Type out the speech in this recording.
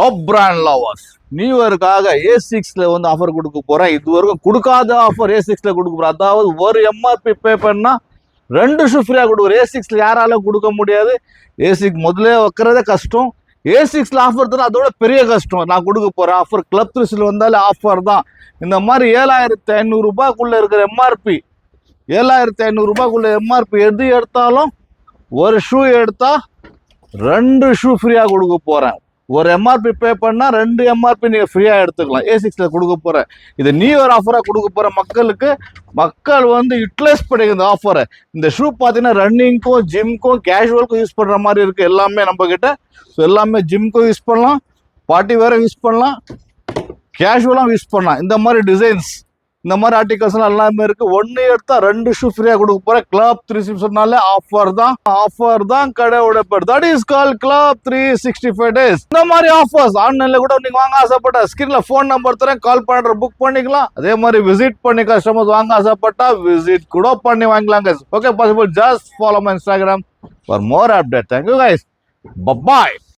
Top brand lovers new இயருக்காக A6ல வந்து offer கொடுக்க போறேன். இது வரைக்கும் கொடுக்காத ஆஃபர் A6ல கொடுக்க போறேன். அதாவது ஒரு MRP பே பண்ணா 2 ஷூ ஃப்ரீயா கொடுக்குறேன். A6ல யாராலும் கொடுக்க முடியாது. A6 முதல்ல வைக்கிறதே கஷ்டம். A6ல ஆஃபர் தர அதோட பெரிய கஷ்டம். நான் கொடுக்க போறேன் ஆஃபர். கிளப் 3ல வந்தாலே ஆஃபர் தான். இந்த மாதிரி 7500 ரூபாய்க்குள்ள இருக்கிற MRP 7500 ரூபாய்க்குள்ள MRP எது எடுத்தாலும் ஒரு ஷூ எடுத்தா 2 ஷூ ஃப்ரீயா கொடுக்க போறேன். ஒரு MRP பே பண்ணா 2 MRP நீங்க ஃப்ரீயா எடுத்துக்கலாம். A6ல கொடுக்க போறேன். இது நியூ இயர் ஆஃபரா கொடுக்க போற மக்களுக்கு. மக்கள் வந்து யூட்டிலைஸ் பண்ணிக்க இந்த ஆஃபரை. இந்த ஷூ பார்த்தீங்கன்னா ரன்னிங்க்கும் ஜிம்க்கும் கேஷுவலுக்கும் யூஸ் பண்ற மாதிரி இருக்கு எல்லாமே நம்ம கிட்ட. ஸோ எல்லாமே ஜிம்க்கும் யூஸ் பண்ணலாம், பார்ட்டி வேற யூஸ் பண்ணலாம், கேஷுவலாக யூஸ் பண்ணலாம். இந்த மாதிரி டிசைன்ஸ், இந்த மாதிரி ஆர்டிகல்ஸ்லாம் எல்லாமே இருக்கு. 1 எடுத்தா 2 ஷூ ஃப்ரீயா கொடுக்க போறேன். கிளப் 3 சொன்னாலே ஆஃபர் தான் கடையோட பேர். That is call club 365 days. இந்த மாதிரி ஆஃபர்ஸ் ஆன்லைன்ல கூட நீங்க வாங்க ஆசைப்பட்டா ஸ்கிரீன்ல ஃபோன் நம்பர் தரேன், கால் பண்ற புக் பண்ணிக்கலாம். அதே மாதிரி விசிட் பண்ணி கஸ்டமர்ஸ் வாங்க ஆசைப்பட்டா விசிட் கூட பண்ணி வாங்கலாம் guys. Okay, possible. Just follow my Instagram for more updates. Thank you guys. Bye bye.